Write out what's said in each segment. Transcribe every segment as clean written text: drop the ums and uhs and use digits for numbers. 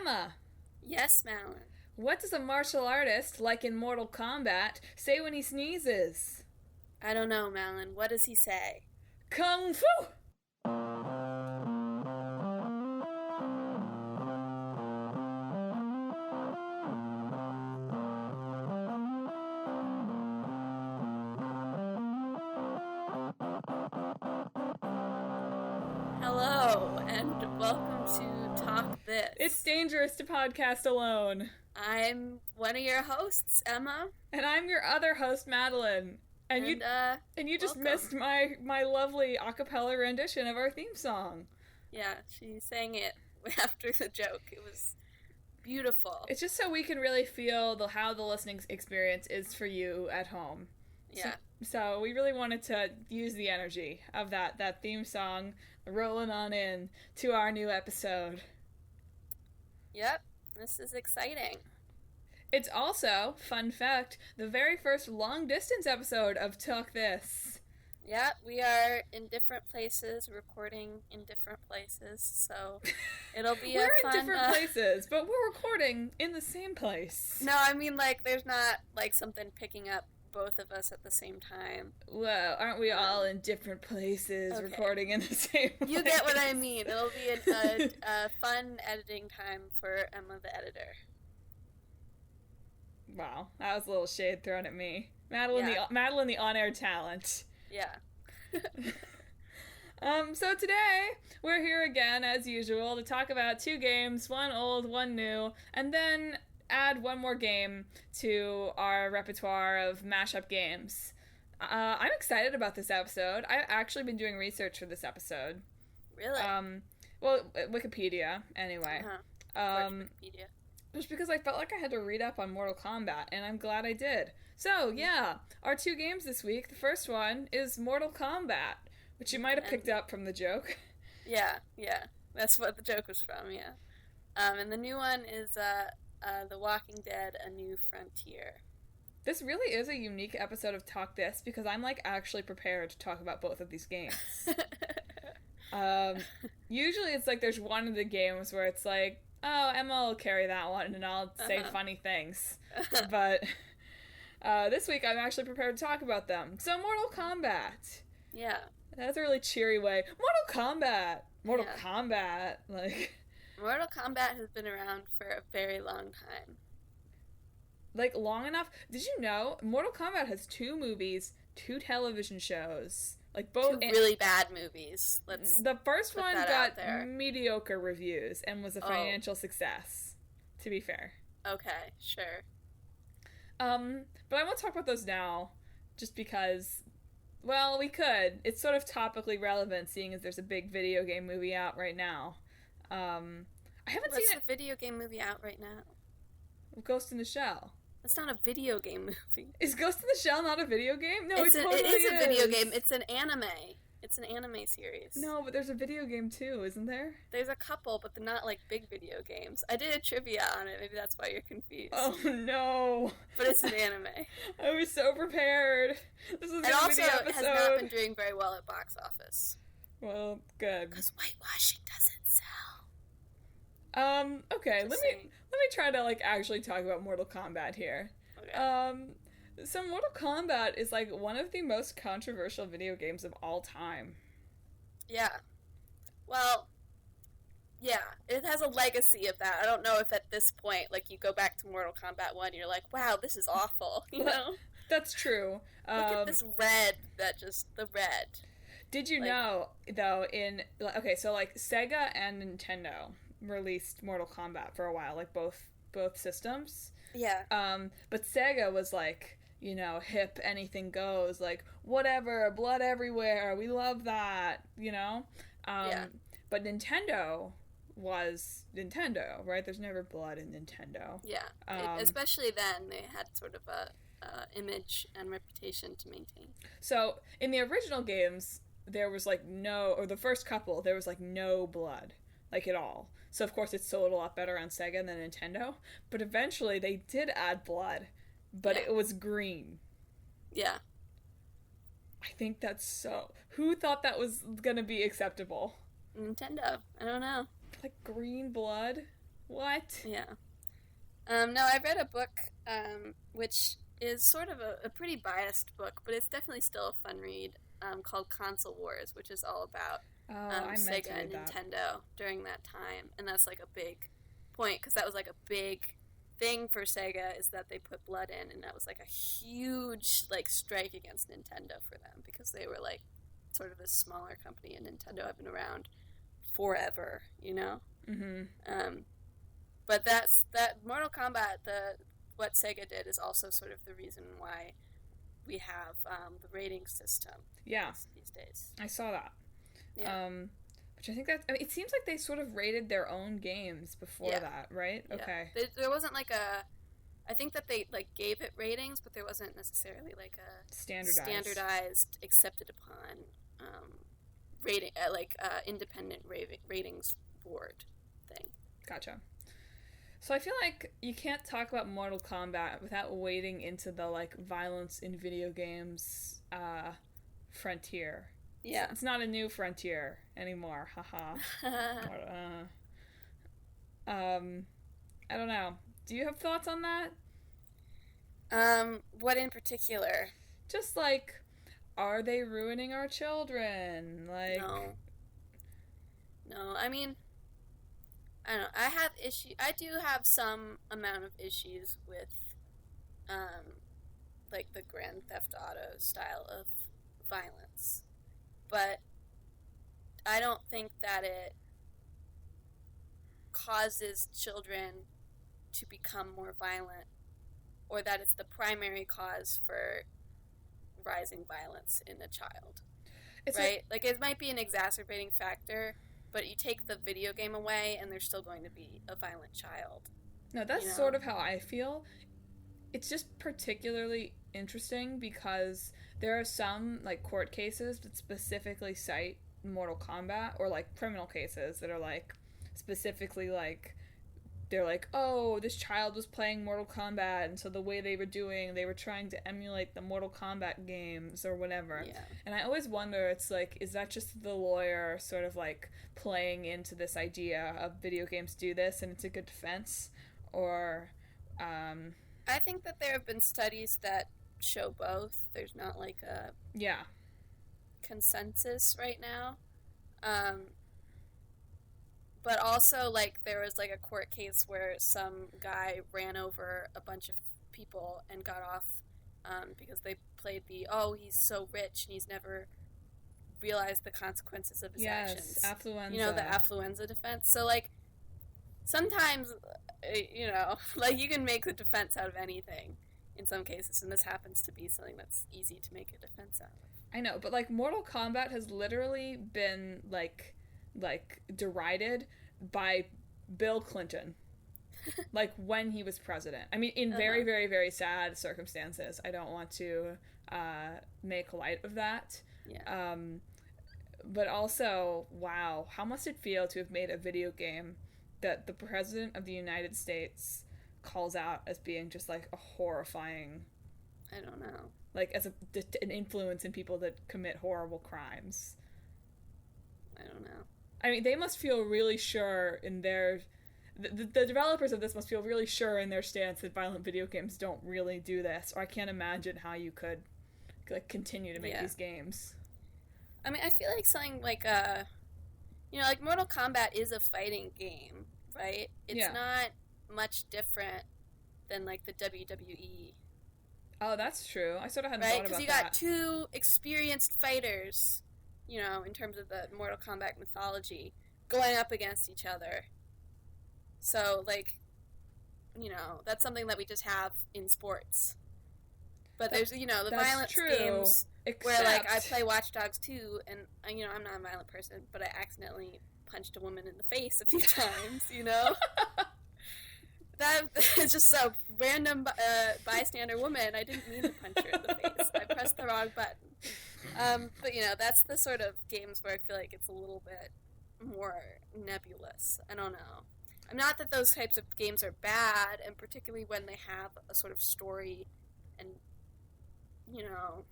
Emma, Yes, Madeline. what does a martial artist, like in Mortal Kombat, say when he sneezes? I don't know, Madeline. What does he say? Kung Fu! Hello, and welcome to Talk This. It's dangerous to podcast alone. I'm one of your hosts, Emma. And I'm your other host, Madeline. And you just welcome. missed my lovely a cappella rendition of our theme song. Yeah, she sang it after the joke. It was beautiful. It's just so we can really feel how the listening experience is for you at home. Yeah. So we really wanted to use the energy of that theme song rolling on in to our new episode. Yep, this is exciting. It's also, fun fact, the very first long-distance episode of Talk This. Yeah, we are in different places, recording in different places, so it'll be We're a fun... in different places, but we're recording in the same place. No, I mean, there's not, something picking up both of us at the same time. Well, aren't we all in different places recording in the same place? You get what I mean. It'll be a fun editing time for Emma the editor. Wow, that was a little shade thrown at me. Madeline the on-air talent. Yeah. So today, we're here again, as usual, to talk about two games, one old, one new, and then add one more game to our repertoire of mashup games. I'm excited about this episode. I've actually been doing research for this episode. Really? Well, Wikipedia, anyway. Wikipedia. Just because I felt like I had to read up on Mortal Kombat, and I'm glad I did. So, yeah, our two games this week. The first one is Mortal Kombat, which you might have picked up from the joke. Yeah. That's what the joke was from, yeah. And the new one is The Walking Dead: A New Frontier. This really is a unique episode of Talk This, because I'm, actually prepared to talk about both of these games. Usually it's there's one of the games where it's oh, Emma will carry that one, and I'll say funny things. But this week I'm actually prepared to talk about them. So, Mortal Kombat. Yeah. That's a really cheery way. Mortal Kombat! Mortal Kombat! Mortal Kombat has been around for a very long time. Long enough? Did you know Mortal Kombat has 2 movies, 2 television shows? Both 2 really bad movies. The first one got mediocre reviews and was a financial success, to be fair. Okay, sure. But I won't talk about those now, just because, well, we could. It's sort of topically relevant, seeing as there's a big video game movie out right now. I haven't seen it. What's a video game movie out right now? Ghost in the Shell. It's not a video game movie. Is Ghost in the Shell not a video game? No, it totally is. It is a video game. It's an anime. It's an anime series. No, but there's a video game too, isn't there? There's a couple, but they're not big video games. I did a trivia on it. Maybe that's why you're confused. Oh no! But it's an anime. I was so prepared. This was going to be the episode. It has not been doing very well at box office. Well, good. Because whitewashing doesn't sell. Okay, let me try to actually talk about Mortal Kombat here. Okay. So Mortal Kombat is one of the most controversial video games of all time. Yeah. Well, yeah, it has a legacy of that. I don't know if at this point, you go back to Mortal Kombat 1, you're wow, this is awful, you know? That's true. Look at this red, the red. Did you know, though, so Sega and Nintendo released Mortal Kombat for a while, both systems. Yeah. But Sega was hip, anything goes, whatever, blood everywhere, we love that, Yeah. But Nintendo was Nintendo, right? There's never blood in Nintendo. Yeah. Especially then, they had sort of a image and reputation to maintain. So, in the original games, there was the first couple, there was no blood. At all. So, of course, it sold a lot better on Sega than Nintendo. But eventually, they did add blood. But it was green. Yeah. I think that's so... Who thought that was going to be acceptable? Nintendo. I don't know. Green blood? What? Yeah. No, I read a book, which is sort of a pretty biased book, but it's definitely still a fun read, called Console Wars, which is all about I meant to Sega read and that. Nintendo during that time. And that's like a big point, because that was like a big thing for Sega, is that they put blood in, and that was like a huge like strike against Nintendo for them, because they were like sort of this smaller company, and Nintendo had been around forever, you know? Mm-hmm. But that Mortal Kombat, what Sega did, is also sort of the reason why we have the rating system. Yeah. These days. I saw that. Yeah. Which I think it seems like they sort of rated their own games before that, right? Yeah. Okay. There wasn't like I think that they like gave it ratings, but there wasn't necessarily like a standardized, accepted upon rating, independent ratings board thing. Gotcha. So I feel like you can't talk about Mortal Kombat without wading into the like violence in video games frontier. Yeah. It's not a new frontier anymore. Haha. I don't know. Do you have thoughts on that? What in particular? Just like, are they ruining our children? Like, no. I mean, I don't know. I do have some amount of issues with, like the Grand Theft Auto style of violence, but I don't think that it causes children to become more violent, or that it's the primary cause for rising violence in a child. It's right? Like, it might be an exacerbating factor, but you take the video game away and there's still going to be a violent child. No, that's sort of how I feel. It's just particularly interesting because there are some, like, court cases that specifically cite Mortal Kombat, or, like, criminal cases that are, like, specifically, like, they're like, oh, this child was playing Mortal Kombat, and so the way they were trying to emulate the Mortal Kombat games or whatever. Yeah. And I always wonder, it's like, is that just the lawyer sort of like playing into this idea of video games do this and it's a good defense? Or, I think that there have been studies that show both. There's not like a consensus right now. But also, like, there was, like, a court case where some guy ran over a bunch of people and got off because they played he's so rich and he's never realized the consequences of his actions. Yes, affluenza. You know, the affluenza defense. So, like, sometimes, you know, like, you can make the defense out of anything in some cases, and this happens to be something that's easy to make a defense out of. I know, but, like, Mortal Kombat has literally been, like derided by Bill Clinton, like, when he was president. I mean, in very, very, very sad circumstances. I don't want to make light of that. Yeah. But also, wow, how must it feel to have made a video game that the President of the United States calls out as being just, like, a horrifying... I don't know. Like, as an influence in people that commit horrible crimes. I don't know. I mean, they must feel really sure in their... The developers of this must feel really sure in their stance that violent video games don't really do this, or I can't imagine how you could, like, continue to make these games. I mean, I feel like something like, you know, like, Mortal Kombat is a fighting game, right? It's not much different than, like, the WWE. Oh, that's true. I sort of hadn't thought about that. Right, because you got two experienced fighters, you know, in terms of the Mortal Kombat mythology, going up against each other. So, like, you know, that's something that we just have in sports. But there's, you know, the violence games where, like, I play Watch Dogs 2, and, you know, I'm not a violent person, but I accidentally punched a woman in the face a few times, you know? That is just a random bystander woman. I didn't mean to punch her in the face. I pressed the wrong button. But, you know, that's the sort of games where I feel like it's a little bit more nebulous. I don't know. Not that those types of games are bad, and particularly when they have a sort of story and, you know,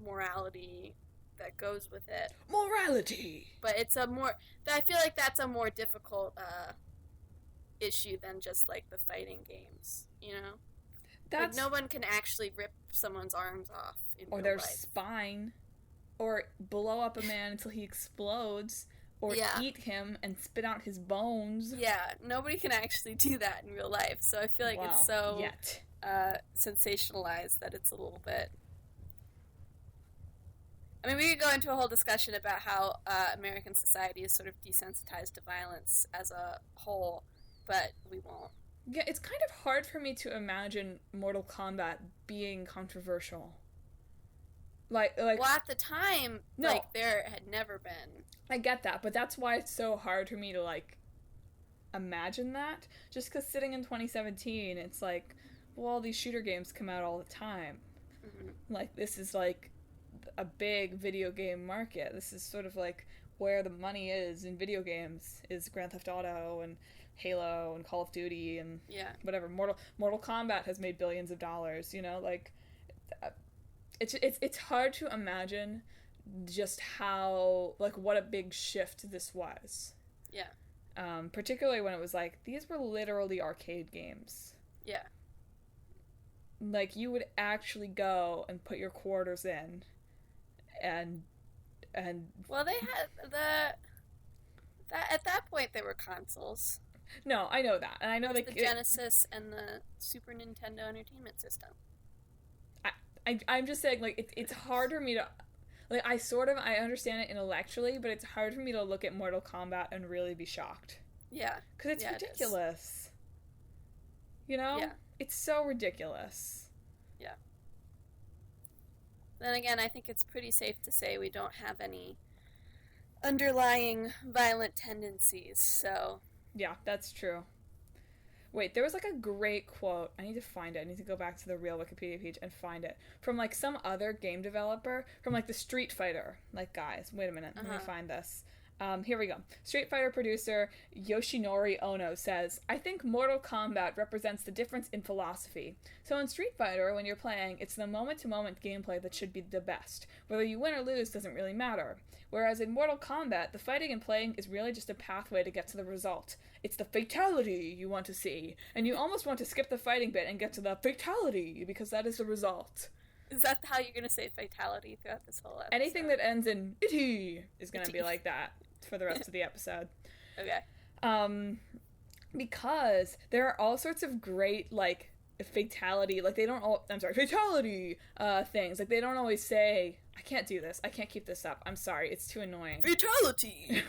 morality that goes with it. Morality! But it's I feel like that's a more difficult issue than just, like, the fighting games, you know? That's... Like, no one can actually rip someone's arms off in or real their life. spine, or blow up a man until he explodes, or eat him and spit out his bones. Yeah, nobody can actually do that in real life, so I feel like it's so sensationalized that it's a little bit... I mean, we could go into a whole discussion about how American society is sort of desensitized to violence as a whole, but we won't. Yeah, it's kind of hard for me to imagine Mortal Kombat being controversial. Like well, at the time, like, there had never been. I get that, but that's why it's so hard for me to, like, imagine that. Just because sitting in 2017, it's like, well, all these shooter games come out all the time. Mm-hmm. Like, this is, like, a big video game market. This is sort of, like, where the money is in video games, is Grand Theft Auto and Halo and Call of Duty and whatever. Mortal Kombat has made billions of dollars, you know? Like, it's hard to imagine just how, like, what a big shift this was. Yeah. Particularly when it was like, these were literally arcade games. Yeah. Like, you would actually go and put your quarters in and well, they had at that point they were consoles. No, I know that. And I know the Genesis and the Super Nintendo Entertainment System. I'm just saying, like, it's hard for me to... Like, I understand it intellectually, but it's hard for me to look at Mortal Kombat and really be shocked. Yeah. Because it's ridiculous. You know? Yeah. It's so ridiculous. Yeah. Then again, I think it's pretty safe to say we don't have any underlying violent tendencies, so... Yeah, that's true. Wait, there was, like, a great quote. I need to find it. I need to go back to the real Wikipedia page and find it. From, like, some other game developer. From, like, the Street Fighter, like, guys. Wait a minute. Let me find this. Here we go. Street Fighter producer Yoshinori Ono says, I think Mortal Kombat represents the difference in philosophy. So in Street Fighter, when you're playing, it's the moment-to-moment gameplay that should be the best. Whether you win or lose doesn't really matter. Whereas in Mortal Kombat, the fighting and playing is really just a pathway to get to the result. It's the fatality you want to see. And you almost want to skip the fighting bit and get to the fatality, because that is the result. Is that how you're going to say fatality throughout this whole episode? Anything that ends in itty is going to be like that for the rest of the episode. Okay. Because there are all sorts of great, like, fatality, like, they don't all, fatality, things. Like, they don't always say, I can't do this, I can't keep this up, I'm sorry, it's too annoying. Fatality!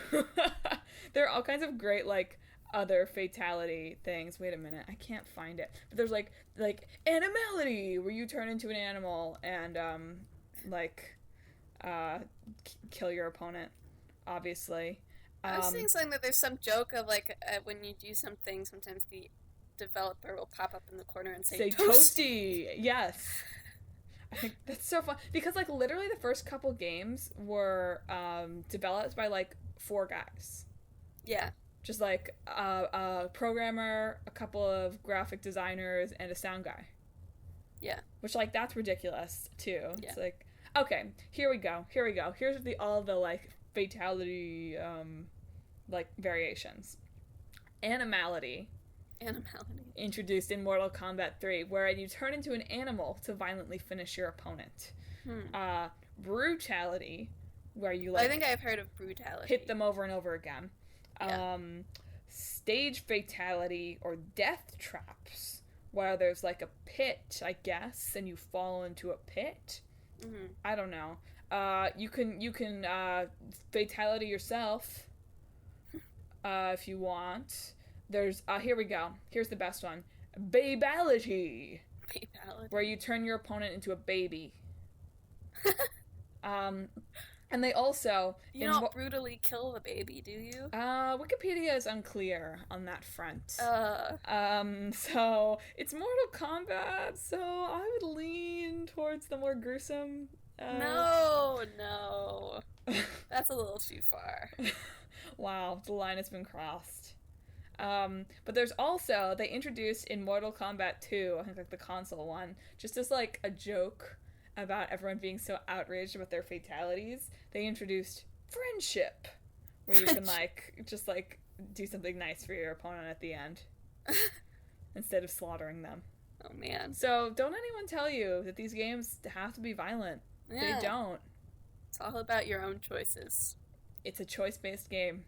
There are all kinds of great, like, other fatality things. Wait a minute, I can't find it. But there's, like, animality, where you turn into an animal and, kill your opponent, obviously. I was saying something that there's some joke of, like, when you do something, sometimes the developer will pop up in the corner and say toasty! Yes. I think that's so fun. Because, like, literally the first couple games were developed by, like, 4 guys. Yeah. Just, like, a programmer, a couple of graphic designers, and a sound guy. Yeah. Which, like, that's ridiculous, too. Yeah. It's like, okay, here we go. Here's all the, like, fatality, like, variations. Animality. Introduced in Mortal Kombat 3, where you turn into an animal to violently finish your opponent. Brutality, where you, like... I think I've heard of brutality. Hit them over and over again. Yeah. Stage fatality, or death traps, where there's, like, a pit, I guess, and you fall into a pit. Mm-hmm. I don't know. You can fatality yourself, if you want. There's, here we go. Here's the best one. Babality. Where you turn your opponent into a baby. And they also... You don't brutally kill the baby, do you? Wikipedia is unclear on that front. So, it's Mortal Kombat, so I would lean towards the more gruesome... No. That's a little too far. Wow, the line has been crossed. But there's also, they introduced in Mortal Kombat 2, I think, like, the console one, just as, like, a joke about everyone being so outraged about their fatalities, they introduced friendship, where you can, like, just, like, do something nice for your opponent at the end. instead of slaughtering them. Oh, man. So don't anyone tell you that these games have to be violent. Yeah. They don't. It's all about your own choices. It's a choice-based game.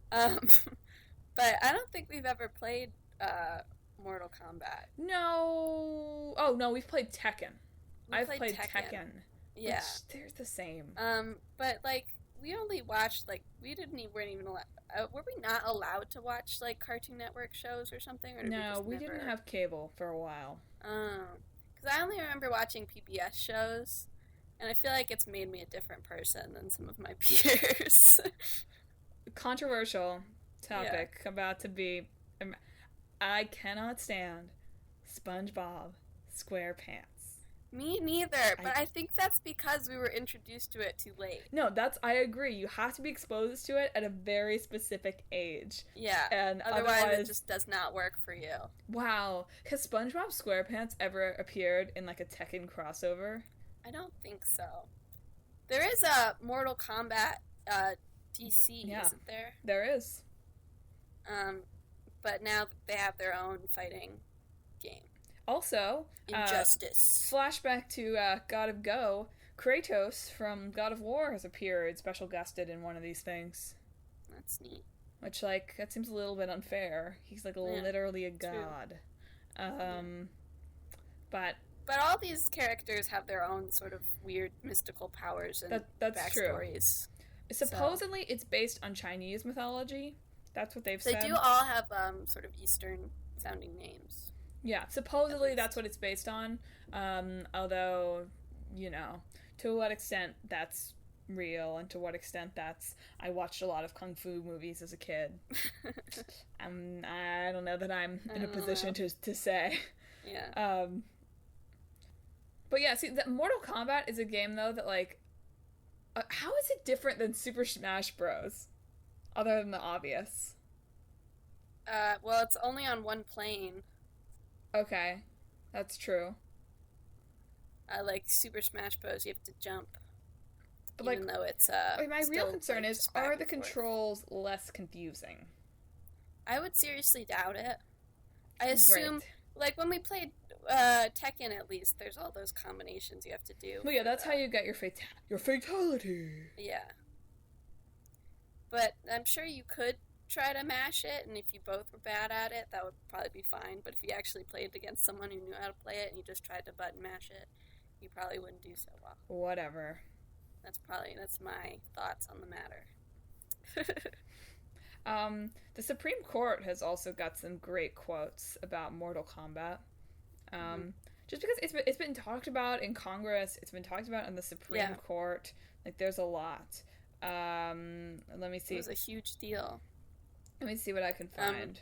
But I don't think we've ever played Mortal Kombat. No. Oh, no, we've played Tekken. I've played Tekken. Yeah. Which, they're the same. But, like, we only watched, like, weren't even allowed, were we not allowed to watch, like, Cartoon Network shows or something? Or No, we didn't have cable for a while. Because I only remember watching PBS shows, and I feel like it's made me a different person than some of my peers. Controversial topic about to be... I cannot stand SpongeBob SquarePants. Me neither, but I think that's because we were introduced to it too late. No, I agree. You have to be exposed to it at a very specific age. Yeah, and otherwise it just does not work for you. Wow. Has SpongeBob SquarePants ever appeared in, like, a Tekken crossover? I don't think so. There is a Mortal Kombat DC, isn't there? There is. But now they have their own fighting game. Also, Injustice. Flashback to God of Go, Kratos from God of War has appeared, special guested in one of these things. That's neat. Which, like, that seems a little bit unfair. He's, like, literally a god. But all these characters have their own sort of weird mystical powers and that's backstories. True. Supposedly, it's based on Chinese mythology. That's what they've said. They do all have sort of Eastern-sounding names. Yeah, supposedly that's what it's based on. Although, you know, to what extent that's real and to what extent that's... I watched a lot of kung fu movies as a kid. I don't know that I'm in a position to say. Yeah. But yeah, see, Mortal Kombat is a game, though, that, like... how is it different than Super Smash Bros? Other than the obvious. Well, it's only on one plane. Okay, that's true. Like Super Smash Bros, you have to jump. But even though it's my real concern is, are the forth. Controls less confusing? I would seriously doubt it. I assume, like when we played Tekken, at least there's all those combinations you have to do. Well, yeah, that's how you get your fatality. Yeah. But I'm sure you could try to mash it, and if you both were bad at it, that would probably be fine. But if you actually played against someone who knew how to play it and you just tried to button mash it, you probably wouldn't do so well. Whatever. That's my thoughts on the matter. The Supreme Court has also got some great quotes about Mortal Kombat. Just because it's been talked about in Congress, it's been talked about in the Supreme Court. Like, there's a lot. Let me see. It was a huge deal. Let me see what I can find.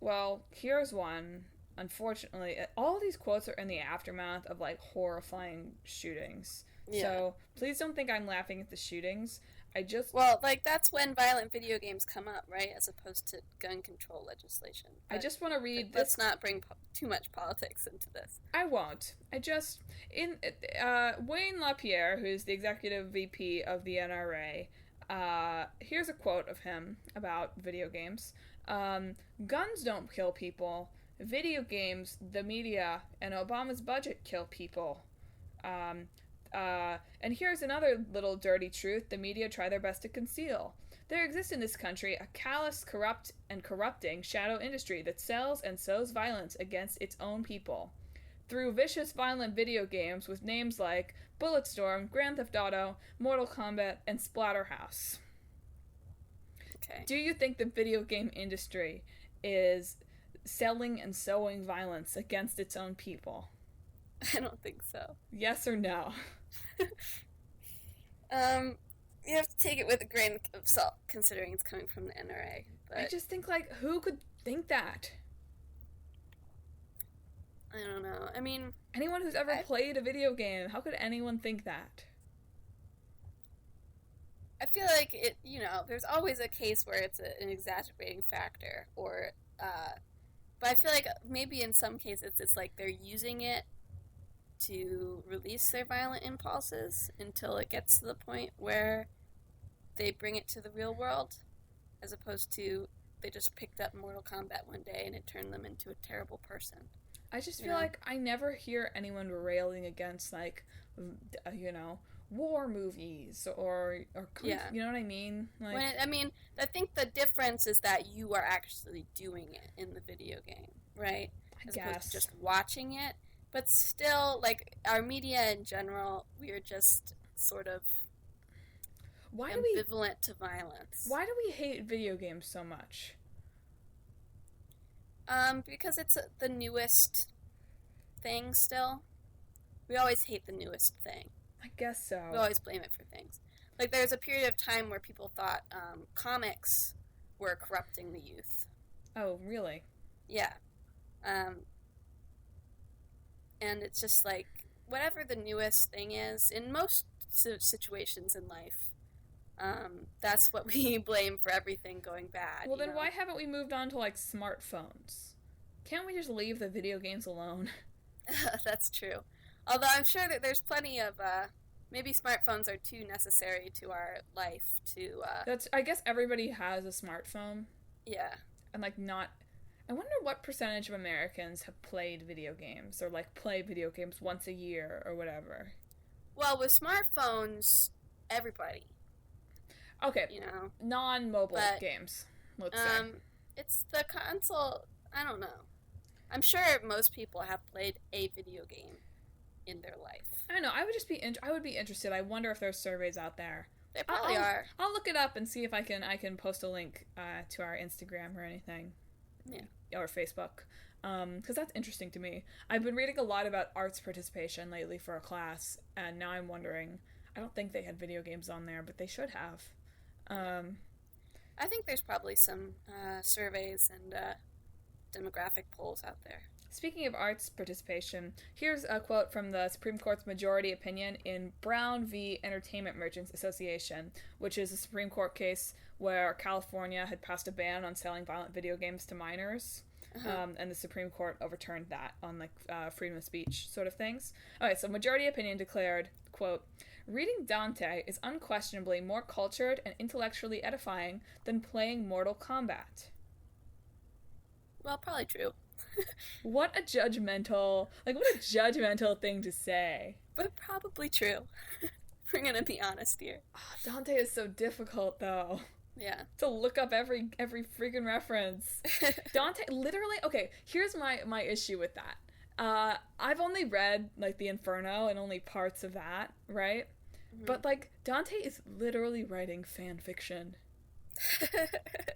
Well, here's one. Unfortunately, all these quotes are in the aftermath of, like, horrifying shootings. Yeah. So, please don't think I'm laughing at the shootings. Well, like, that's when violent video games come up, right? As opposed to gun control legislation. But I just want to read this. Let's not bring too much politics into this. I won't. Wayne LaPierre, who's the executive VP of the NRA, here's a quote of him about video games. Guns don't kill people. Video games, the media, and Obama's budget kill people. And here's another little dirty truth the media try their best to conceal. There exists in this country a callous, corrupt, and corrupting shadow industry that sells and sows violence against its own people. Through vicious, violent video games with names like Bulletstorm, Grand Theft Auto, Mortal Kombat, and Splatterhouse. Okay. Do you think the video game industry is selling and sowing violence against its own people? I don't think so. Yes or no? You have to take it with a grain of salt, considering it's coming from the NRA. But I just think, like, who could think that? I don't know. I mean... anyone who's ever played a video game, how could anyone think that? I feel like it, there's always a case where it's an exacerbating factor, or, but I feel like maybe in some cases it's like they're using it to release their violent impulses until it gets to the point where they bring it to the real world, as opposed to they just picked up Mortal Kombat one day and it turned them into a terrible person. I just feel like I never hear anyone railing against, like, war movies or you know what I mean? Like, I think the difference is that you are actually doing it in the video game, right? As opposed to just watching it. But still, like, our media in general, we are just sort of ambivalent to violence. Why do we hate video games so much? Because it's the newest thing still. We always hate the newest thing. I guess so. We always blame it for things. Like, there's a period of time where people thought comics were corrupting the youth. Oh, really? Yeah. And it's just like, whatever the newest thing is, in most situations in life, that's what we blame for everything going bad. Well, then why haven't we moved on to, like, smartphones? Can't we just leave the video games alone? That's true. Although I'm sure that there's plenty of, maybe smartphones are too necessary to our life to, I guess everybody has a smartphone. Yeah. And, like, I wonder what percentage of Americans have played video games, or, like, play video games once a year, or whatever. Well, with smartphones, everybody. Okay. Non-mobile games, let's say. It's the console, I don't know. I'm sure most people have played a video game in their life. I don't know. I would be interested. I wonder if there's surveys out there. They probably are. I'll look it up and see if I can post a link to our Instagram or anything. Yeah. Or Facebook. Because that's interesting to me. I've been reading a lot about arts participation lately for a class, and now I'm wondering, I don't think they had video games on there, but they should have. I think there's probably some surveys and demographic polls out there. Speaking of arts participation, here's a quote from the Supreme Court's majority opinion in Brown v. Entertainment Merchants Association, which is a Supreme Court case where California had passed a ban on selling violent video games to minors. And the Supreme Court overturned that on, like, freedom of speech sort of things. Okay, so majority opinion declared, quote, "Reading Dante is unquestionably more cultured and intellectually edifying than playing Mortal Kombat." Well, probably true. What a judgmental thing to say. But probably true. We're gonna be honest here. Oh, Dante is so difficult, though. Yeah. To look up every freaking reference. Dante, literally, okay, here's my issue with that. I've only read, like, the Inferno and only parts of that, right? Mm-hmm. But, like, Dante is literally writing fan fiction.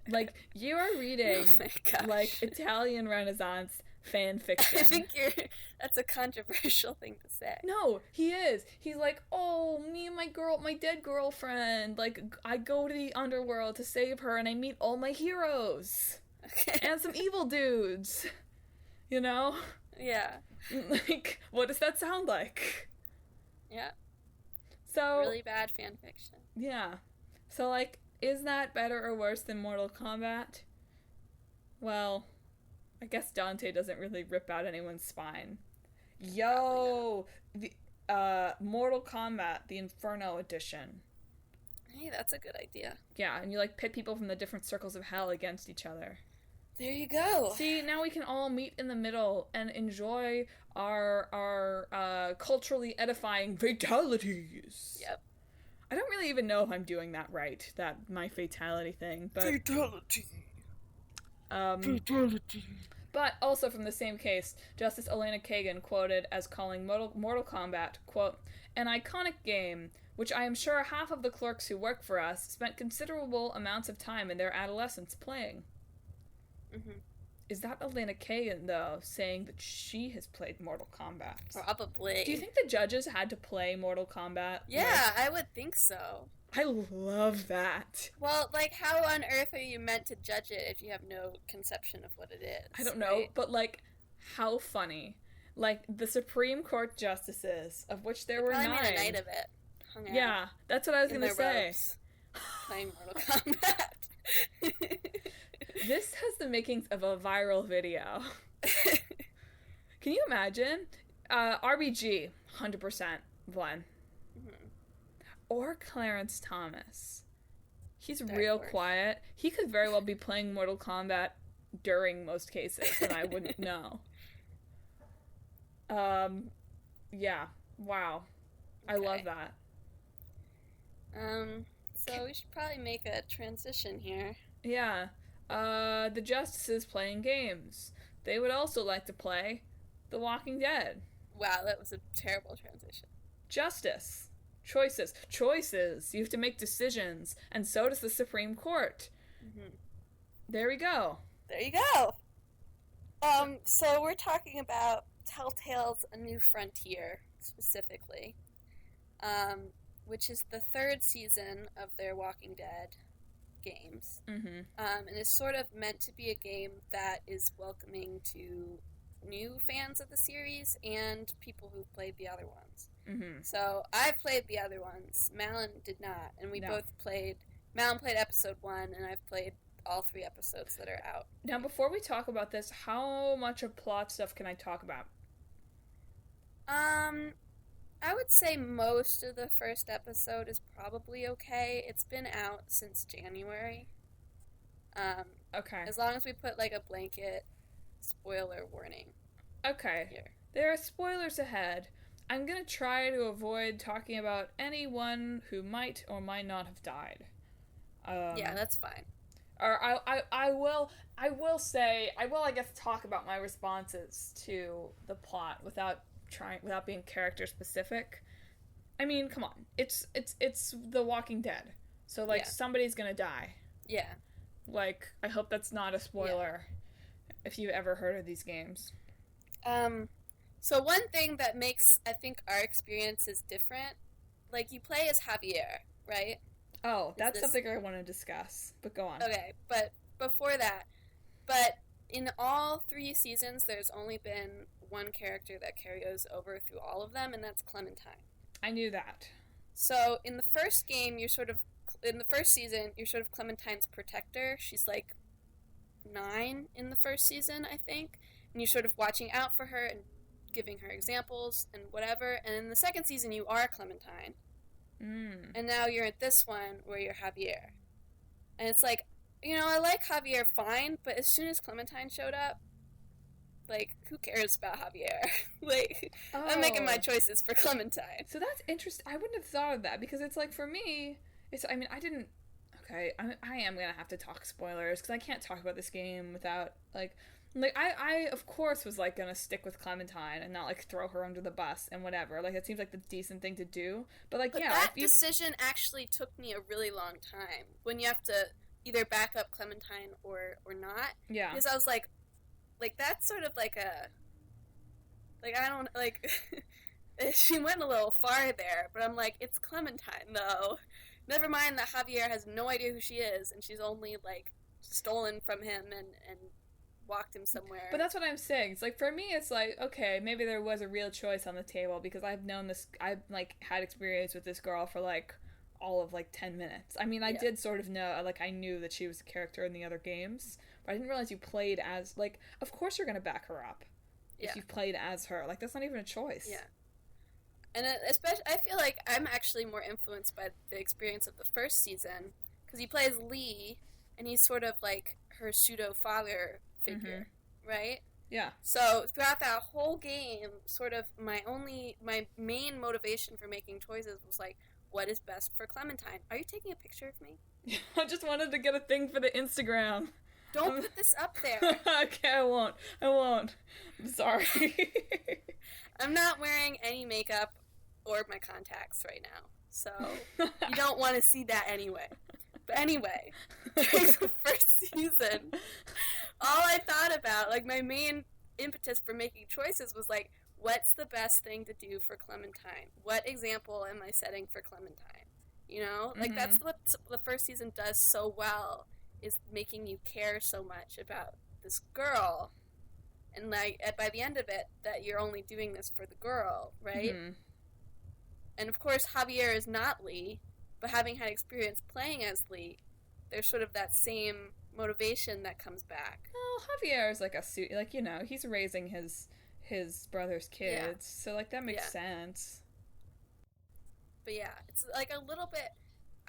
Like, you are reading, like, Italian Renaissance fan fiction. I think that's a controversial thing to say. No, he is. He's like, oh, me and my dead girlfriend, like, I go to the underworld to save her, and I meet all my heroes. Okay. And some evil dudes. You know? Yeah. Like, what does that sound like? Yeah. So... really bad fan fiction. Yeah. So, like, is that better or worse than Mortal Kombat? Well, I guess Dante doesn't really rip out anyone's spine. Yo! The Mortal Kombat, the Inferno edition. Hey, that's a good idea. Yeah, and you, like, pit people from the different circles of hell against each other. There you go. See, now we can all meet in the middle and enjoy our culturally edifying fatalities. Yep. I don't really even know if I'm doing that right, my fatality thing, but... Fatality. Fatality. But also from the same case, Justice Elena Kagan quoted as calling Mortal Kombat, quote, "an iconic game, which I am sure half of the clerks who work for us spent considerable amounts of time in their adolescence playing." Mm-hmm. Is that Elena Kagan, though, saying that she has played Mortal Kombat? Probably. Do you think the judges had to play Mortal Kombat? Yeah, I would think so. I love that. Well, like, how on earth are you meant to judge it if you have no conception of what it is? I don't know, but, like, how funny. Like, the Supreme Court justices, of which there were 9. Probably made a night of it. Hung out. Yeah, that's what I was going to say. Robes, playing Mortal Kombat. This has the makings of a viral video. Can you imagine? RBG, 100%, Glenn. Mm-hmm. Or Clarence Thomas He's real Horse. quiet. He could very well be playing Mortal Kombat during most cases, and I wouldn't know. Yeah. Wow. I love that. So we should probably make a transition here. Yeah. The Justices playing games. They would also like to play The Walking Dead. Wow, that was a terrible transition. Justice. Choices. Choices. You have to make decisions, and so does the Supreme Court. Mm-hmm. There we go. There you go. So we're talking about Telltale's A New Frontier, specifically, which is the third season of their Walking Dead games, Mm-hmm. and is sort of meant to be a game that is welcoming to new fans of the series and people who've played the other ones. Mm-hmm. So I've played the other ones. Madelyn did not, and we both played. Madelyn played episode 1, and I've played all 3 episodes that are out. Now, before we talk about this, how much of plot stuff can I talk about? I would say most of the first episode is probably okay. It's been out since January. Okay. As long as we put like a blanket spoiler warning. Okay. Here. There are spoilers ahead. I'm gonna try to avoid talking about anyone who might or might not have died. Yeah, that's fine. Or I will say, I guess, talk about my responses to the plot without being character specific. I mean, come on. It's The Walking Dead. So, like, somebody's gonna die. Yeah. Like, I hope that's not a spoiler if you've ever heard of these games. So one thing that makes, I think, our experiences different, like, you play as Javier, right? Oh, that's something I want to discuss, but go on. Okay, but before that, but in all 3 seasons, there's only been one character that carries over through all of them, and that's Clementine. I knew that. So in the first game, in the first season, you're sort of Clementine's protector. She's like 9 in the first season, I think, and you're sort of watching out for her and giving her examples and whatever, and in the second season, you are Clementine. And now you're at this one where you're Javier. And it's like, you know, I like Javier fine, but as soon as Clementine showed up, like, who cares about Javier? Like, I'm making my choices for Clementine. So that's interesting. I wouldn't have thought of that, because it's like, for me, I am gonna have to talk spoilers, because I can't talk about this game without, like, I of course was, like, gonna stick with Clementine and not, like, throw her under the bus and whatever. Like, it seems like the decent thing to do. But that decision actually took me a really long time. When you have to either back up Clementine or not. Yeah. Because I was like, that's sort of like a... Like, I don't... Like, she went a little far there, but I'm like, it's Clementine, though. Never mind that Javier has no idea who she is, and she's only, like, stolen from him and walked him somewhere. But that's what I'm saying. It's like, for me, it's like, okay, maybe there was a real choice on the table, because I've like, had experience with this girl for, like, all of, like, 10 minutes. I mean, I did sort of know, like, I knew that she was a character in the other games, but I didn't realize you played as, like, of course you're gonna back her up if you've played as her. Like, that's not even a choice. Yeah. And especially, I feel like I'm actually more influenced by the experience of the first season, because he plays Lee, and he's sort of, like, her pseudo-father figure, right? Yeah. So throughout that whole game, sort of my main motivation for making choices was like, what is best for Clementine? Are you taking a picture of me? I just wanted to get a thing for the Instagram. Don't put this up there. Okay, I won't. I'm sorry. I'm not wearing any makeup or my contacts right now, so you don't want to see that anyway. But anyway, during the first season, all I thought about, like, my main impetus for making choices was, like, what's the best thing to do for Clementine? What example am I setting for Clementine? You know? Like, that's what the first season does so well, is making you care so much about this girl. And, like, by the end of it, that you're only doing this for the girl, right? Mm-hmm. And, of course, Javier is not Lee, but having had experience playing as Lee, there's sort of that same motivation that comes back. Well, Javier is like like, you know, he's raising his brother's kids, so, like, that makes sense. But yeah, it's like a little bit...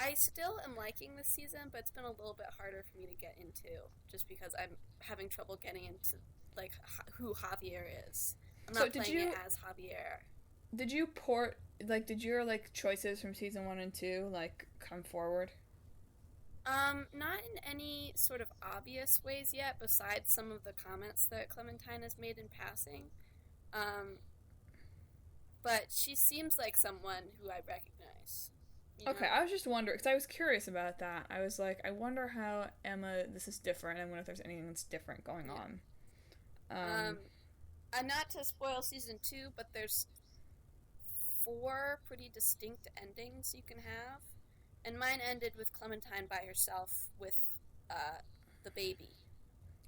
I still am liking this season, but it's been a little bit harder for me to get into, just because I'm having trouble getting into, like, who Javier is. I'm not playing it as Javier. Did you port, like, did your, like, choices from season 1 and 2, like, come forward? Not in any sort of obvious ways yet, besides some of the comments that Clementine has made in passing. But she seems like someone who I recognize. Okay, I was just wondering, because I was curious about that. I was like, I wonder how Emma, this is different, and I wonder if there's anything that's different going on. And not to spoil season 2, but there's 4 pretty distinct endings you can have. And mine ended with Clementine by herself with the baby.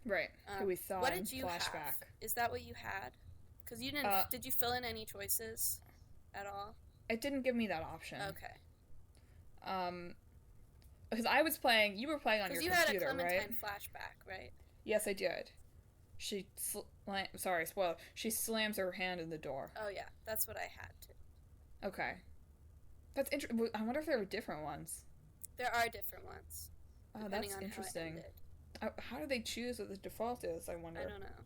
Right, who we saw what in did you flashback. Have? Is that what you had? Because you didn't. Did you fill in any choices at all? It didn't give me that option. Okay. Because I was playing, you were playing on your computer, right? Because you had a Clementine flashback, right? Yes, I did. She, sorry, spoiler. She slams her hand in the door. Oh yeah, that's what I had too. Okay. That's interesting. I wonder if there were different ones. There are different ones. Oh, that's interesting. How do they choose what the default is, I wonder? I don't know.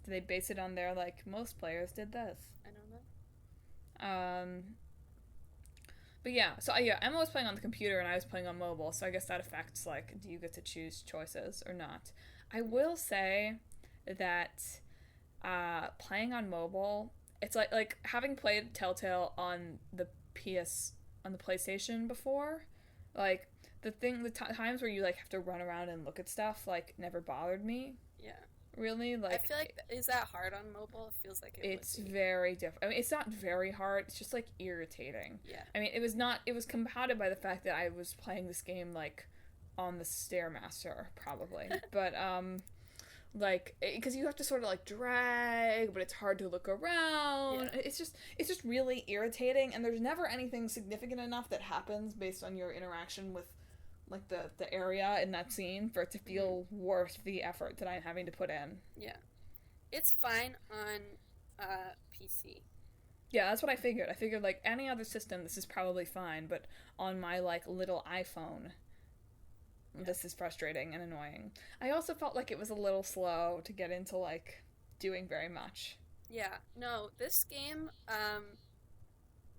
Do they base it on their, like, most players did this? I don't know. But yeah, so yeah, Emma was playing on the computer and I was playing on mobile, so I guess that affects, like, do you get to choose choices or not? I will say that playing on mobile, it's like having played Telltale on the PlayStation before, like, the times where you, like, have to run around and look at stuff, like, never bothered me. Yeah. Really, like, I feel like, is that hard on mobile? It feels like it's very different. I mean, it's not very hard. It's just, like, irritating. Yeah. I mean, it was compounded by the fact that I was playing this game, like, on the Stairmaster, probably. But, like, because you have to sort of, like, drag, but it's hard to look around. Yeah. It's just really irritating, and there's never anything significant enough that happens based on your interaction with, like, the area in that scene for it to feel worth the effort that I'm having to put in. Yeah. It's fine on PC. Yeah, that's what I figured. I figured, like, any other system, this is probably fine, but on my, like, little iPhone, this is frustrating and annoying. I also felt like it was a little slow to get into, like, doing very much. Yeah. No, this game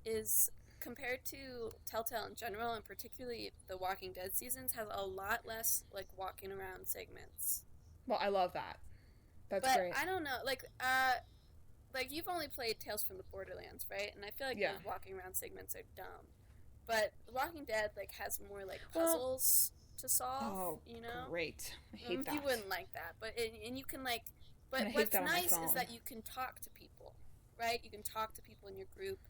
is, compared to Telltale in general, and particularly the Walking Dead seasons, has a lot less, like, walking around segments. Well, I love that. That's great. I don't know, like, you've only played Tales from the Borderlands, right? And I feel like those walking around segments are dumb. But The Walking Dead, like, has more, like, puzzles to solve, you know? Great. I hate that. You wouldn't like that, but, and you can, like, but what's nice is that you can talk to people, right? You can talk to people in your group,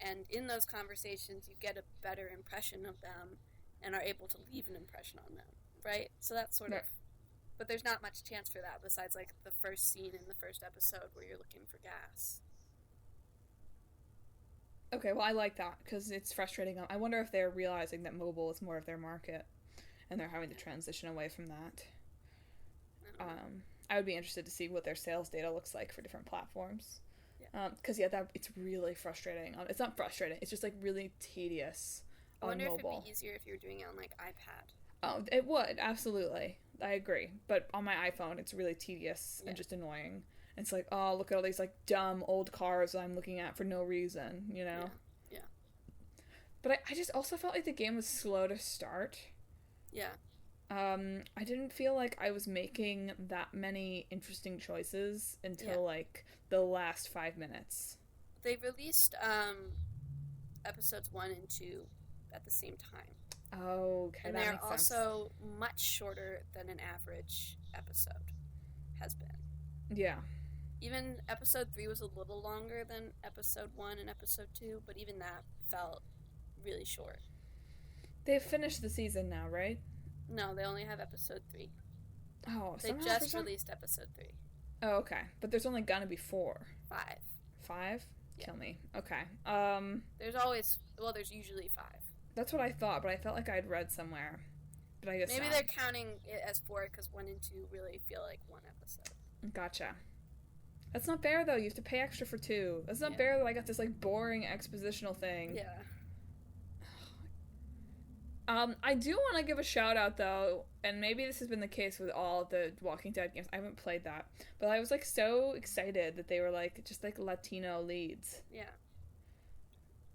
and in those conversations, you get a better impression of them and are able to leave an impression on them, right? So that's sort of... But there's not much chance for that besides, like, the first scene in the first episode where you're looking for gas. Okay, well, I like that, because it's frustrating. I wonder if they're realizing that mobile is more of their market, and they're having to transition away from that. I would be interested to see what their sales data looks like for different platforms. Because, it's really frustrating. It's not frustrating, it's just, like, really tedious on mobile. I wonder if it'd be easier if you were doing it on, like, iPad. Oh, it would, absolutely. I agree. But on my iPhone, it's really tedious and just annoying. It's like, oh, look at all these, like, dumb old cars I'm looking at for no reason, you know? Yeah. But I just also felt like the game was slow to start. Yeah. I didn't feel like I was making that many interesting choices until, like, the last 5 minutes. They released, episodes 1 and 2 at the same time. Oh, okay, and that they're makes sense. also much shorter than an average episode has been. Yeah. Even episode 3 was a little longer than episode 1 and episode 2, but even that felt really short. They've finished the season now, right? No, they only have episode 3. Oh, they just released episode 3. Oh, okay. But there's only gonna be 4. 5. 5? Yeah. Kill me. Okay. There's usually 5. That's what I thought, but I felt like I'd read somewhere. But I guess maybe they're counting it as 4 because 1 and 2 really feel like one episode. Gotcha. That's not fair, though. You have to pay extra for 2. That's not fair that I got this, like, boring expositional thing. Yeah. I do want to give a shout out though, and maybe this has been the case with all the Walking Dead games. I haven't played that, but I was like so excited that they were like just like Latino leads. Yeah.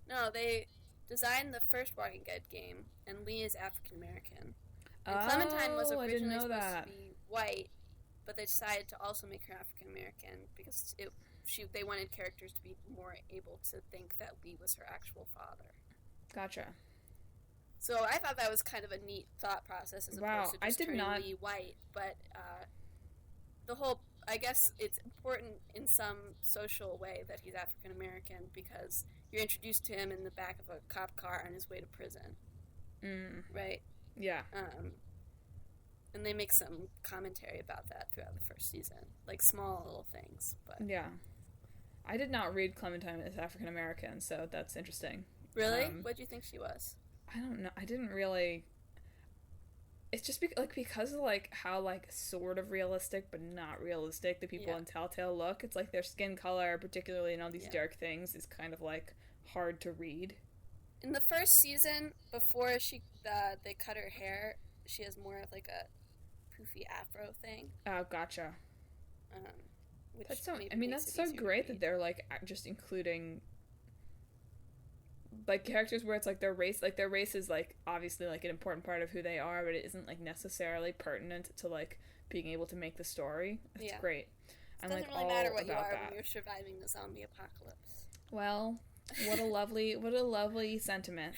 No, they designed the first Walking Dead game, and Lee is African American. And Clementine was originally supposed to be white, but they decided to also make her African American because they wanted characters to be more able to think that Lee was her actual father. Gotcha. So I thought that was kind of a neat thought process as opposed to just turning Lee white. But the whole, I guess it's important in some social way that he's African American because you're introduced to him in the back of a cop car on his way to prison. Right? Yeah. And they make some commentary about that throughout the first season. Like small little things. But yeah. I did not read Clementine as African American, so that's interesting. Really? What do you think she was? I don't know. I didn't really. It's just because of like how like sort of realistic but not realistic the people in Telltale look. It's like their skin color, particularly in all these dark things, is kind of like hard to read. In the first season, before they cut her hair, she has more of like a poofy afro thing. Oh, gotcha. Which that's so. I mean, that's so great that they're like just including. Like characters where it's like their race is like obviously like an important part of who they are, but it isn't like necessarily pertinent to like being able to make the story. It's great. It doesn't really matter what you are when you're surviving the zombie apocalypse. Well, what a lovely sentiment.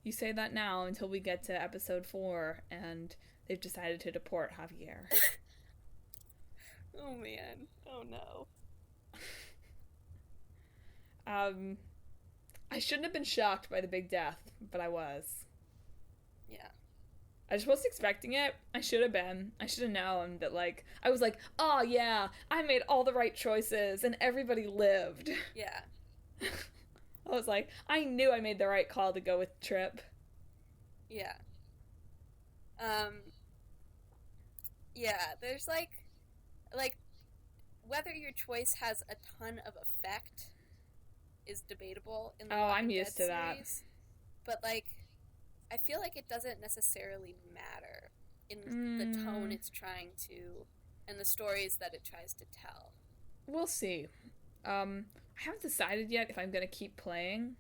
You say that now until we get to episode 4 and they've decided to deport Javier. Oh man. Oh no. I shouldn't have been shocked by the big death, but I was. Yeah. I just wasn't expecting it. I should have been. I should have known that, like, I was like, oh yeah, I made all the right choices and everybody lived. Yeah. I was like, I knew I made the right call to go with Trip. Yeah. Yeah, there's like, whether your choice has a ton of effect is debatable in the I'm used to that. Series, but like I feel like it doesn't necessarily matter in the tone it's trying to and the stories that it tries to tell. We'll see. I haven't decided yet if I'm gonna keep playing.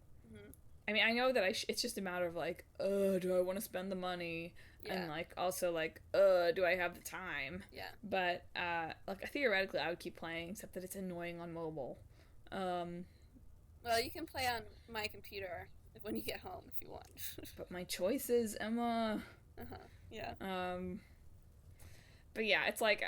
I mean, I know that it's just a matter of like, do I want to spend the money? And like also like, do I have the time? Yeah. But like theoretically I would keep playing, except that it's annoying on mobile. Well, you can play on my computer when you get home if you want. But my choices, Emma. Yeah. But yeah, it's like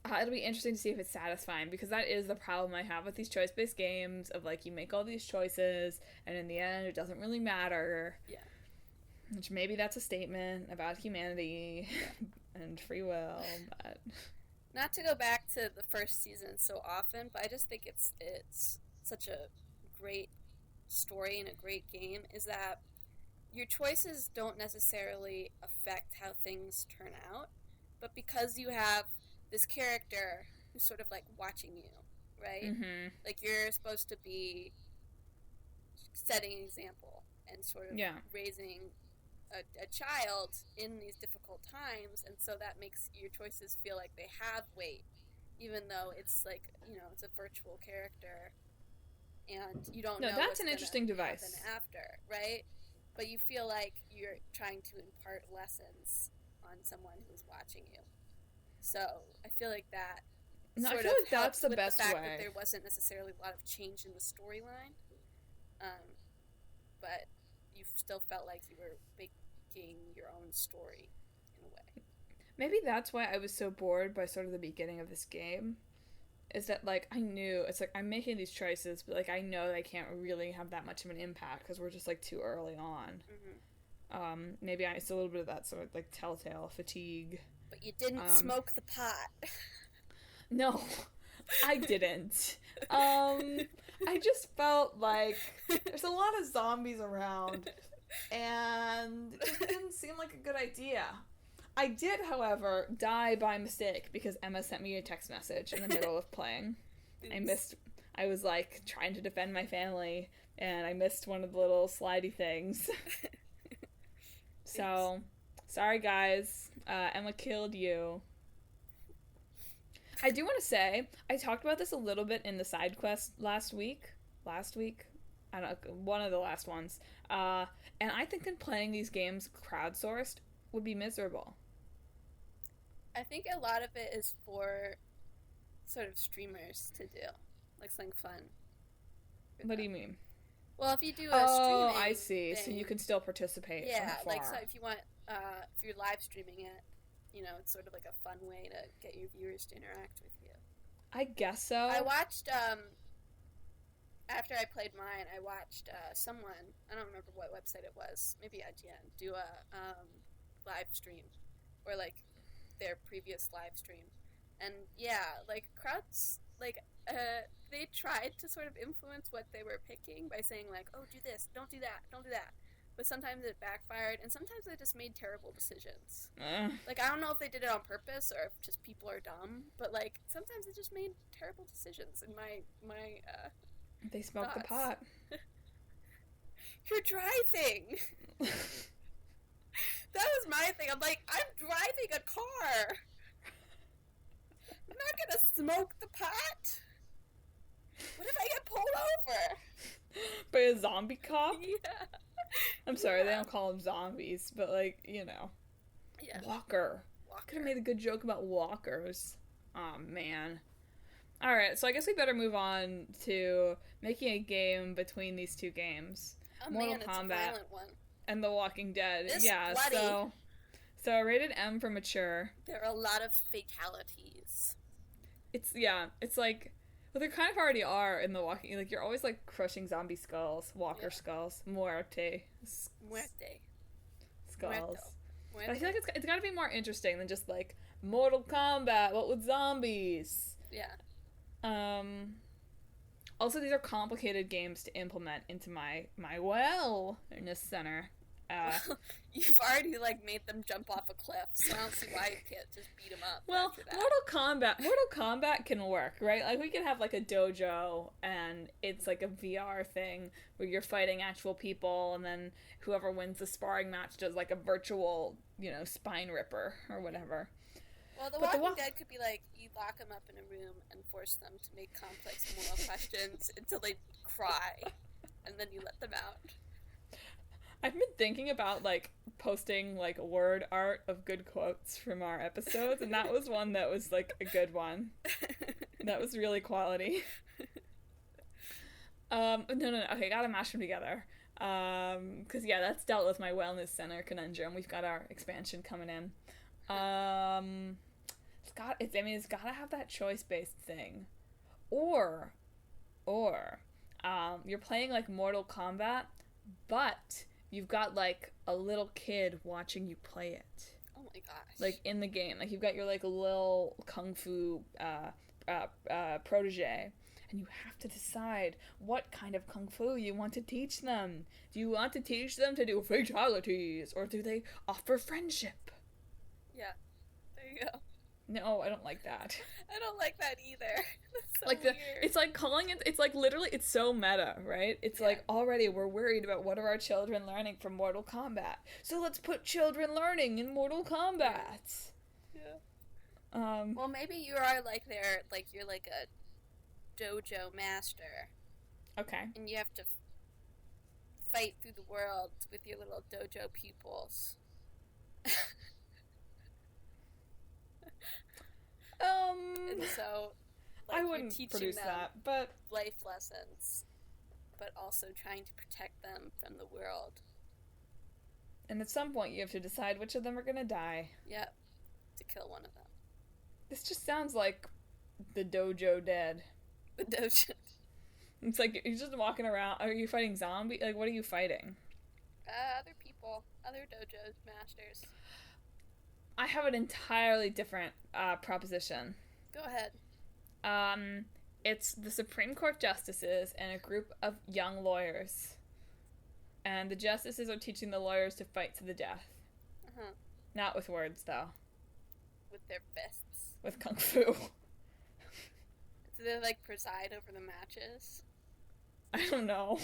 it'll be interesting to see if it's satisfying, because that is the problem I have with these choice-based games of like you make all these choices and in the end it doesn't really matter. Yeah. Which maybe that's a statement about humanity and free will, but not to go back to the first season so often, but I just think it's such a great story and a great game, is that your choices don't necessarily affect how things turn out, but because you have this character who's sort of like watching you, right? Like you're supposed to be setting an example and sort of raising a child in these difficult times, and so that makes your choices feel like they have weight, even though it's like, you know, it's a virtual character and you don't know that's what's an interesting device after, right? But you feel like you're trying to impart lessons on someone who's watching you. So I feel like that I feel like that's the best way. way. That there wasn't necessarily a lot of change in the storyline, but you still felt like you were making your own story in a way. Maybe that's why I was so bored by sort of the beginning of this game, is that like I knew it's like I'm making these choices, but like I know they can't really have that much of an impact because we're just like too early on. Maybe it's a little bit of that sort of like Telltale fatigue. But you didn't smoke the pot. No, I didn't. I just felt like there's a lot of zombies around, and it just didn't seem like a good idea. I did, however, die by mistake because Emma sent me a text message in the middle of playing. I I was like trying to defend my family and I missed one of the little slidey things. So, sorry guys. Emma killed you. I do want to say, I talked about this a little bit in the side quest last week. I don't know, one of the last ones. And I think that playing these games crowdsourced would be miserable. I think a lot of it is for sort of streamers to do, like something fun. What do you mean? Well, if you do a streaming I see. thing, So you can still participate from afar. like so if you want, if you're live streaming it, you know, it's sort of like a fun way to get your viewers to interact with you. I guess so. I watched, after I played mine, I watched someone, I don't remember what website it was, maybe IGN, do a live stream, or like their previous live stream. And yeah, like crowds, like, they tried to sort of influence what they were picking by saying like, oh, do this, don't do that, don't do that. But sometimes it backfired, and sometimes they just made terrible decisions. Like, I don't know if they did it on purpose or if just people are dumb, but like sometimes they just made terrible decisions. In my they smoked the pot. You're driving. That was my thing. I'm like, I'm driving a car. I'm not gonna smoke the pot. What if I get pulled over? By a zombie cop? Yeah. I'm sorry, they don't call them zombies, but like, you know. Yeah. Walker. Could have made a good joke about walkers. Oh man. Alright, so I guess we better move on to making a game between these two games. Oh Mortal man, it's Kombat a violent one. and The Walking Dead. It's yeah, bloody. so rated M for mature. There are a lot of fatalities. It's like, well, there kind of already are in The Walking, like, you're always, like, crushing zombie skulls, walker skulls, muerte. Muerte. Skulls. Muerto. But I feel like it's gotta be more interesting than just, like, Mortal Kombat, but with zombies. Yeah. Also, these are complicated games to implement into my wellness center. You've already, like, made them jump off a cliff, so I don't see why you can't just beat them up. Well, after that. Mortal Kombat can work, right? Like, we can have, like, a dojo, and it's, like, a VR thing where you're fighting actual people, and then whoever wins the sparring match does, like, a virtual, you know, spine ripper, or whatever. Well, The Walking Dead could be like, you lock them up in a room and force them to make complex moral questions until they cry, and then you let them out. I've been thinking about, like, posting, like, word art of good quotes from our episodes, and that was one that was, like, a good one. That was really quality. No, okay, gotta mash them together. Because, yeah, that's dealt with my wellness center conundrum. We've got our expansion coming in. It's gotta have that choice-based thing. Or, you're playing, like, Mortal Kombat, but you've got, like, a little kid watching you play it. Oh my gosh. Like, in the game. Like, you've got your, like, little kung fu protege, and you have to decide what kind of kung fu you want to teach them. Do you want to teach them to do fatalities, or do they offer friendship? Yeah. There you go. No, I don't like that. I don't like that either. That's so like weird. It's like calling it, it's like literally, it's so meta, right? It's like already we're worried about what are our children learning from Mortal Kombat. So let's put children learning in Mortal Kombat. Yeah. Well, maybe you are like you're like a dojo master. Okay. And you have to fight through the world with your little dojo pupils. And so, like, I wouldn't produce that, but life lessons, but also trying to protect them from the world. And at some point, you have to decide which of them are gonna die. Yep, to kill one of them. This just sounds like the dojo dead. The dojo. It's like you're just walking around. Are you fighting zombie? Like, what are you fighting? Other people, other dojo masters. I have an entirely different proposition. Go ahead. It's the Supreme Court justices and a group of young lawyers. And the justices are teaching the lawyers to fight to the death. Uh-huh. Not with words, though. With their fists. With kung fu. It's Do they, like, preside over the matches? I don't know.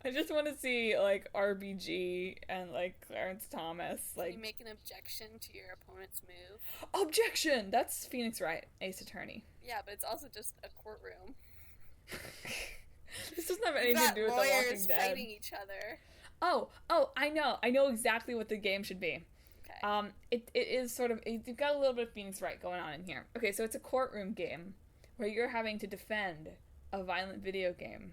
I just want to see, like, RBG and, like, Clarence Thomas. Like, Can you make an objection to your opponent's move? Objection! That's Phoenix Wright, Ace Attorney. Yeah, but it's also just a courtroom. This doesn't have anything to do with The Walking lawyers Dead. fighting each other. Oh, I know exactly what the game should be. Okay. It is sort of, you've got a little bit of Phoenix Wright going on in here. Okay, so it's a courtroom game where you're having to defend a violent video game.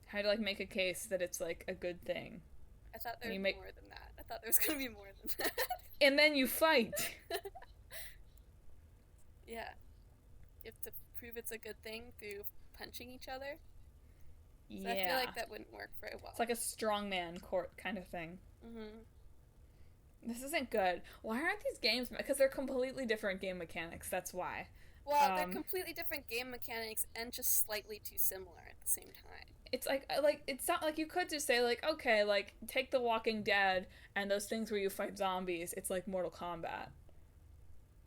How to, like, make a case that it's, like, a good thing. I thought there was more than that. I thought there was gonna be more than that. And then you fight. Yeah. You have to prove it's a good thing through punching each other. So Yeah. I feel like that wouldn't work very well. It's like a strongman court kind of thing. Mm-hmm. This isn't good. Why aren't these games... Because they're completely different game mechanics, that's why. Well, they're completely different game mechanics and just slightly too similar at the same time. It's like, it's not like you could just say, like, okay, like, take The Walking Dead and those things where you fight zombies, it's like Mortal Kombat.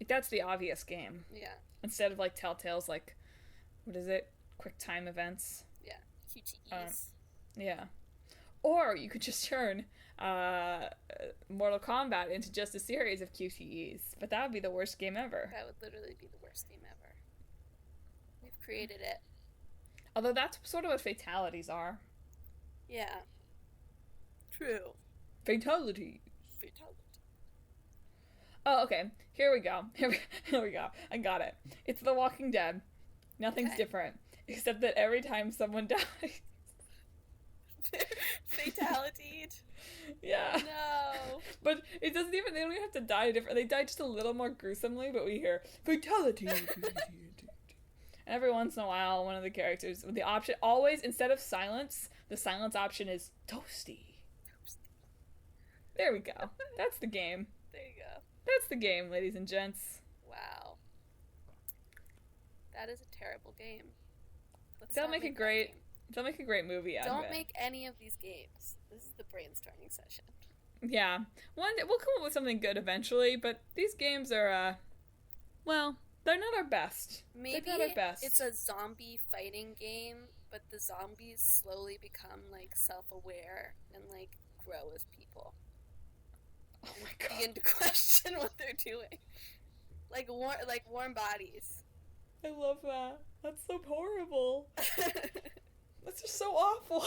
Like, that's the obvious game. Yeah. Instead of, like, Telltale's, like, what is it? Quick time events. Yeah. QTEs. Yeah. Or you could just turn Mortal Kombat into just a series of QTEs. But that would be the worst game ever. That would literally be the worst game ever. We've created it. Although that's sort of what fatalities are. Yeah. True. Fatalities. Fatality. Oh, okay. Here we go. Here we go. I got it. It's The Walking Dead. Nothing's different. Except that every time someone dies... Fatality. Yeah. No. But it doesn't even... They don't even have to die different. They die just a little more gruesomely, but we hear, fatality. And every once in a while, one of the characters... The option... Always, instead of silence, the silence option is toasty. There we go. That's the game. There you go. That's the game, ladies and gents. Wow. That is a terrible game. They'll make a great movie out of it. Don't make any of these games. This is the brainstorming session. Yeah. We'll come up with something good eventually, but these games are, well, they're not our best. Maybe they're not our best. It's a zombie fighting game, but the zombies slowly become, like, self-aware and, like, grow as people. Oh my god. Begin to question what they're doing. Like warm bodies. I love that. That's so horrible. That's just so awful.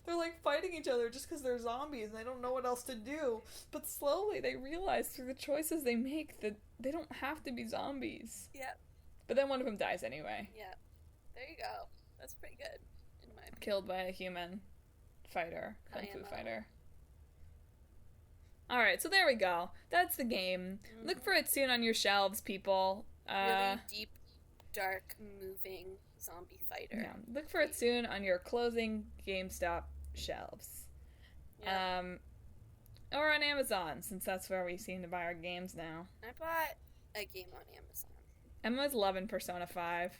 They're like fighting each other just because they're zombies and they don't know what else to do. But slowly they realize through the choices they make that they don't have to be zombies. Yep. But then one of them dies anyway. Yep. There you go. That's pretty good, in my opinion. Killed by a human fighter. Kung Fu fighter. Alright, so there we go. That's the game. Mm-hmm. Look for it soon on your shelves, people. Really deep, dark, moving zombie fighter. Yeah, look for it soon on your closing GameStop shelves. Yeah. Or on Amazon, since that's where we seem to buy our games now. I bought a game on Amazon. Emma's loving Persona 5.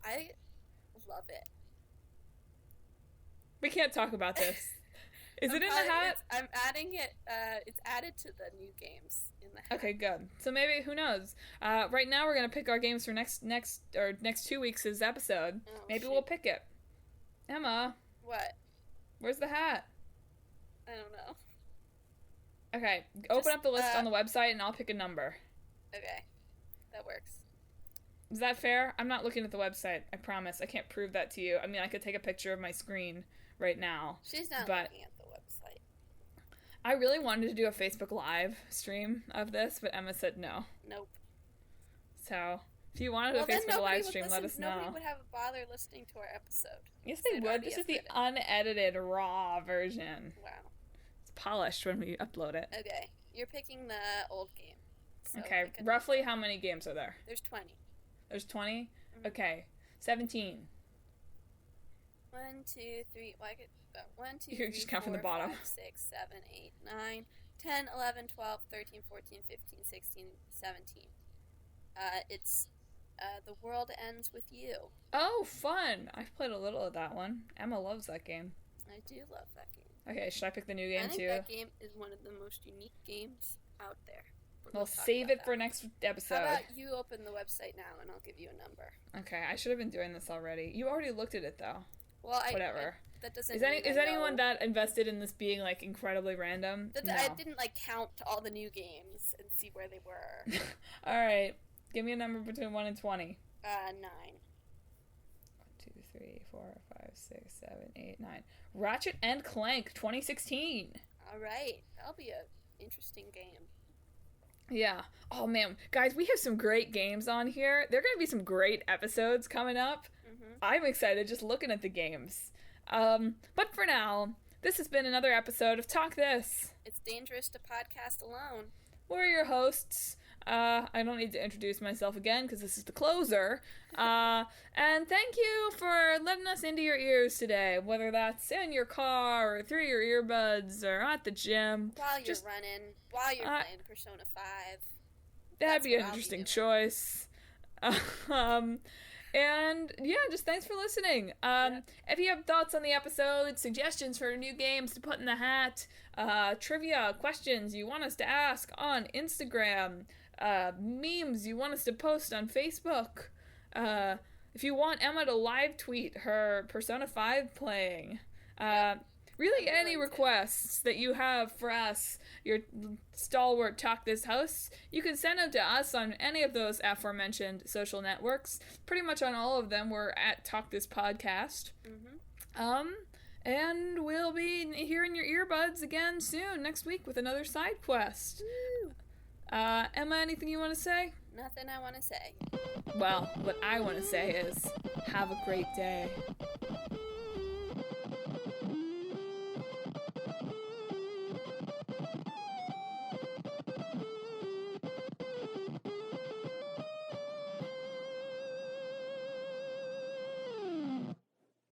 I love it. We can't talk about this. Is it in the hat? I'm adding it. It's added to the new games in the hat. Okay, good. So maybe, who knows? Right now we're gonna pick our games for next 2 weeks' episode. Oh, maybe we'll pick it. Emma. What? Where's the hat? I don't know. Okay, open up the list on the website and I'll pick a number. Okay, that works. Is that fair? I'm not looking at the website. I promise. I can't prove that to you. I mean, I could take a picture of my screen right now. She's not looking at the website. I really wanted to do a Facebook Live stream of this, but Emma said no. Nope. So, if you wanted a Facebook Live stream, let us know. Nobody would have bother listening to our episode. Yes, they would. This is the unedited, raw version. Wow. It's polished when we upload it. Okay. You're picking the old game. So okay. Roughly how many games are there? There's 20. There's 20? Mm-hmm. Okay. 17. 1, 2, 3. Well, I could. 1, 2, you 3, just count 4, from the bottom. 5, 6, 7, 8, 9, 10, 11, 12, 13, 14, 15, 16, 17. It's The World Ends With You. Oh, fun! I've played a little of that one. Emma loves that game. I do love that game. Okay, should I pick the new game too? I think that game is one of the most unique games out there. We'll talk save about it for next episode. How about you open the website now and I'll give you a number? Okay, I should have been doing this already. You already looked at it though. Well, whatever. That doesn't. Is anyone that invested in this being like incredibly random? No. I didn't like count all the new games and see where they were. All right, give me a number between 1 and 20. 9. 1, 2, 3, 4, 5, 6, 7, 8, 9. Ratchet and Clank 2016. All right, that'll be an interesting game. Yeah. Oh man, guys, we have some great games on here. There are going to be some great episodes coming up. Mm-hmm. I'm excited just looking at the games. But for now, this has been another episode of Talk This. It's dangerous to podcast alone. We're your hosts. I don't need to introduce myself again because this is the closer. And thank you for letting us into your ears today, whether that's in your car or through your earbuds or at the gym. While you're running, while you're playing Persona 5. That'd be an interesting choice. And yeah, just thanks for listening. If you have thoughts on the episode, suggestions for new games to put in the hat, trivia, questions you want us to ask on Instagram, memes you want us to post on Facebook, if you want Emma to live tweet her Persona 5 playing, really any requests that you have for us, your stalwart Talk This hosts, you can send them to us on any of those aforementioned social networks. Pretty much on all of them, we're at Talk This Podcast. Mm-hmm. And we'll be here in your earbuds again soon, next week, with another side quest. Woo. Emma, anything you want to say? Nothing I want to say. Well, what I want to say is, have a great day.